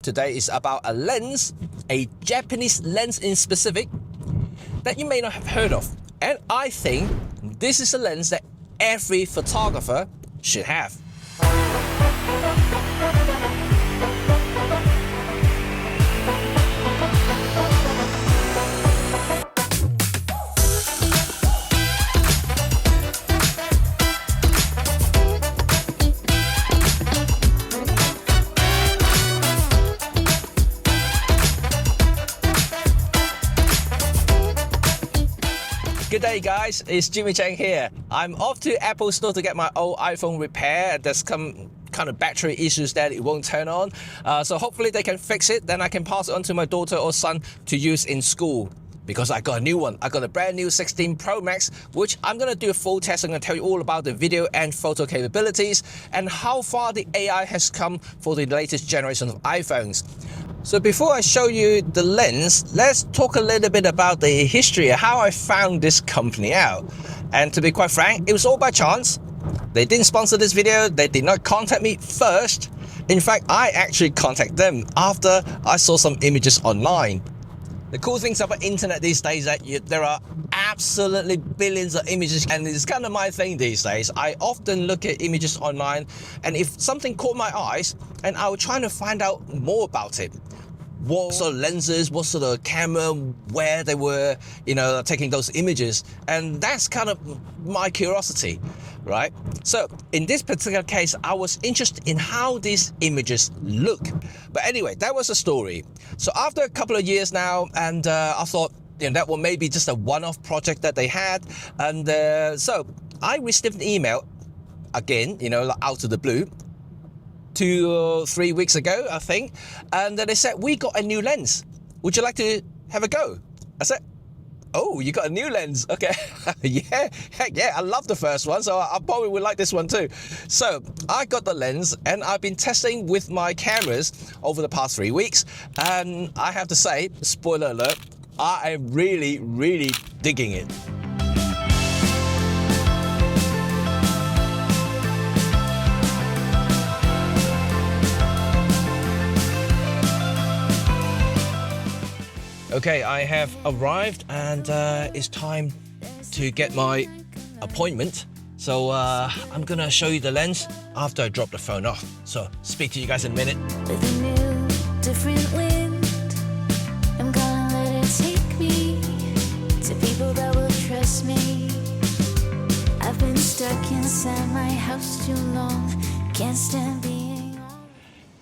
Today is about a lens, a Japanese lens in specific, that you may not have heard of. And I think this is a lens that every photographer should have. Good day guys, it's Jimmy Cheng here. I'm off to Apple Store to get my old iPhone repaired. There's some kind of battery issues that it won't turn on. So hopefully they can fix it, then I can pass it on to my daughter or son to use in school. Because I got a new one. I got a brand new 16 Pro Max, which I'm gonna do a full test. I'm gonna tell you all about the video and photo capabilities and how far the AI has come for the latest generation of iPhones. So before I show you the lens, let's talk a little bit about the history of how I found this company out. And to be quite frank, it was all by chance. They didn't sponsor this video, they did not contact me first. In fact, I actually contacted them after I saw some images online. The cool things about internet these days is that there are absolutely billions of images, and it's kind of my thing these days. I often look at images online, and if something caught my eyes, and I was trying to find out more about it. What sort of lenses, what sort of camera, where they were, taking those images. And that's kind of my curiosity, right? So in this particular case, I was interested in how these images look. But anyway, that was the story. So after a couple of years now, and I thought, that was maybe just a one-off project that they had. And so I received an email, again, out of the blue, 2 or 3 weeks ago, I think, and they said, we got a new lens. Would you like to have a go? I said, oh, you got a new lens? Okay. Yeah, heck yeah, I love the first one, so I probably would like this one too. So I got the lens and I've been testing with my cameras over the past 3 weeks, and I have to say, spoiler alert, I am really, really digging it. Okay, I have arrived and it's time to get my appointment. So I'm gonna show you the lens after I drop the phone off. So speak to you guys in a minute. With a new, different wind, I'm gonna let it take me to people that will trust me. I've been stuck inside my house too long, can't stand being alone.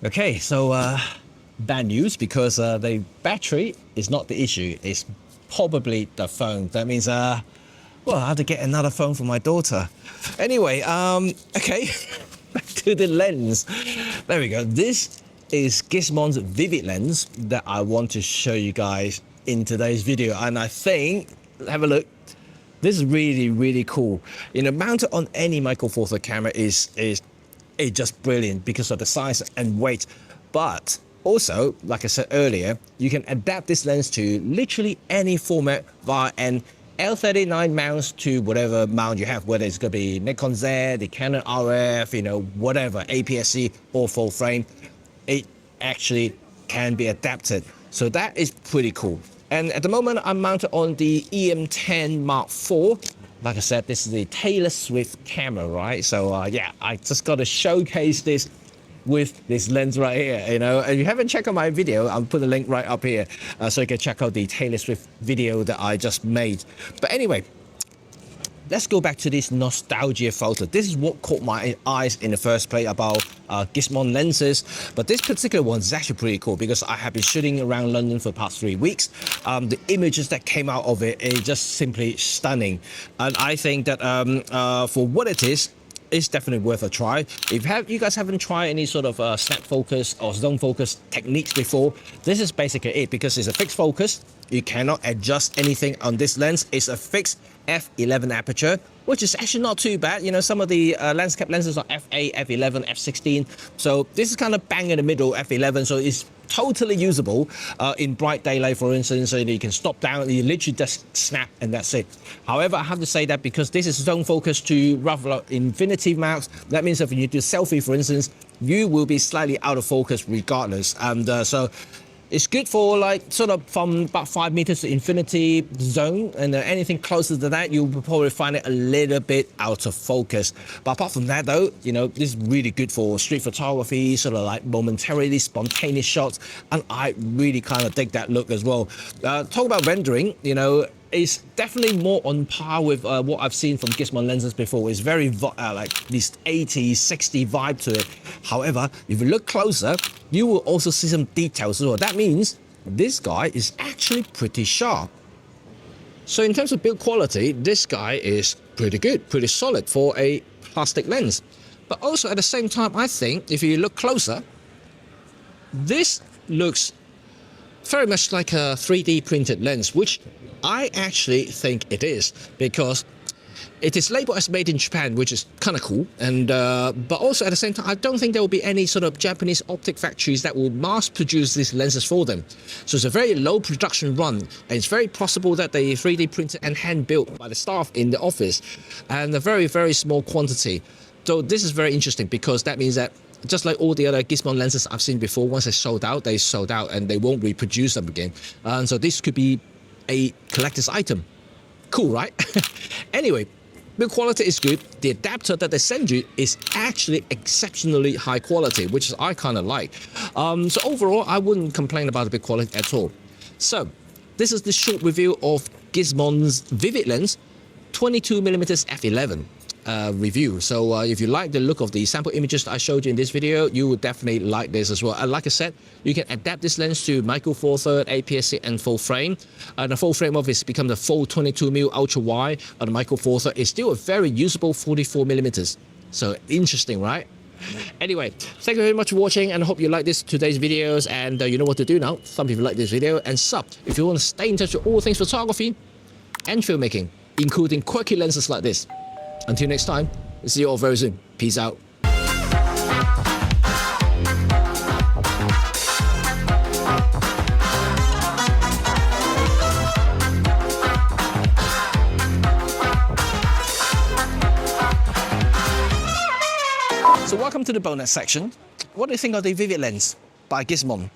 Okay, so bad news, because the battery is not the issue, it's probably the phone. That means well, I have to get another phone for my daughter. Anyway, okay, back to the lens. There we go. This is Gizmon's Vivilens that I want to show you guys in today's video, and I think, have a look, this is really, really cool. Mounted on any micro four thirds camera is just brilliant because of the size and weight. But also, like I said earlier, you can adapt this lens to literally any format via an L39 mounts to whatever mount you have, whether it's going to be Nikon Z, the Canon RF, whatever, APS-C or full frame. It actually can be adapted. So that is pretty cool. And at the moment, I'm mounted on the EM10 Mark IV. Like I said, this is the Taylor Swift camera, right? So yeah, I just got to showcase this with this lens right here, and if you haven't checked out my video, I'll put a link right up here so you can check out the Taylor Swift video that I just made. But anyway, let's go back to this nostalgia photo. This is what caught my eyes in the first place about Gizmon lenses. But this particular one is actually pretty cool because I have been shooting around London for the past 3 weeks. The images that came out of it is just simply stunning. And I think that for what it is, it's definitely worth a try. If you guys haven't tried any sort of snap focus or zone focus techniques before, this is basically it, because it's a fixed focus. You cannot adjust anything on this lens. It's a fixed f11 aperture, which is actually not too bad. Some of the lens cap lenses are f8, f11, f16. So this is kind of bang in the middle, f11. So it's totally usable in bright daylight, for instance, so you can stop down, you literally just snap and that's it. However, I have to say that because this is zone focus to rather infinity mounts, that means that when you do selfie, for instance, you will be slightly out of focus regardless. And so it's good for like sort of from about 5 meters to infinity zone, and anything closer to that, you'll probably find it a little bit out of focus. But apart from that though, you know, this is really good for street photography, sort of like momentarily spontaneous shots, and I really kind of dig that look as well. Talk about rendering, you know, it's definitely more on par with what I've seen from Gizmon lenses before. It's very like this 80s, 60 vibe to it. However, if you look closer, you will also see some details as well. That means this guy is actually pretty sharp. So in terms of build quality, this guy is pretty good, pretty solid for a plastic lens. But also at the same time, I think if you look closer, this looks very much like a 3D printed lens, which I actually think it is, because it is labeled as made in Japan, which is kind of cool. And but also at the same time, I don't think there will be any sort of Japanese optic factories that will mass produce these lenses for them. So it's a very low production run, and it's very possible that they 3D printed and hand built by the staff in the office, and a very, very small quantity. So this is very interesting, because that means that just like all the other Gizmon lenses I've seen before, once they sold out and they won't reproduce them again. And so this could be a collector's item. Cool, right? Anyway, build quality is good. The adapter that they send you is actually exceptionally high quality, which I kind of like. So overall, I wouldn't complain about the build quality at all. So this is the short review of Gizmon's Vivilens 22mm f11. Review. So if you like the look of the sample images that I showed you in this video, you would definitely like this as well. And like I said, you can adapt this lens to micro four thirds, APS-C and full frame. And the full frame obviously becomes the full 22mm ultra wide, and the micro four thirds is still a very usable 44mm. So interesting, right? Anyway, thank you very much for watching, and I hope you like today's videos. And you know what to do now. Some people like this video, and sub if you want to stay in touch with all things photography and filmmaking, including quirky lenses like this. Until next time, we'll see you all very soon. Peace out. So welcome to the bonus section. What do you think of the Vivilens by Gizmon?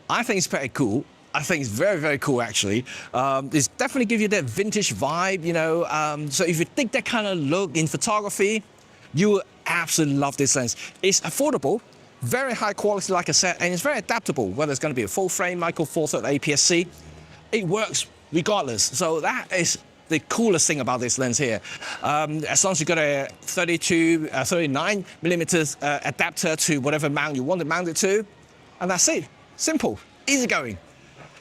I think it's pretty cool. I think it's very, very cool, actually. It's definitely give you that vintage vibe, you know. So if you think that kind of look in photography, you will absolutely love this lens. It's affordable, very high quality, like I said, and it's very adaptable, whether it's going to be a full frame, micro four thirds, APS-C. It works regardless. So that is the coolest thing about this lens here. As long as you've got a 39mm adapter to whatever mount you want to mount it to, and that's it. Simple, easy going.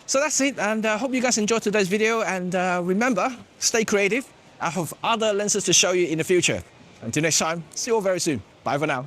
So that's it, and I hope you guys enjoyed today's video, and remember, stay creative. I have other lenses to show you in the future. Until next time, see you all very soon. Bye for now.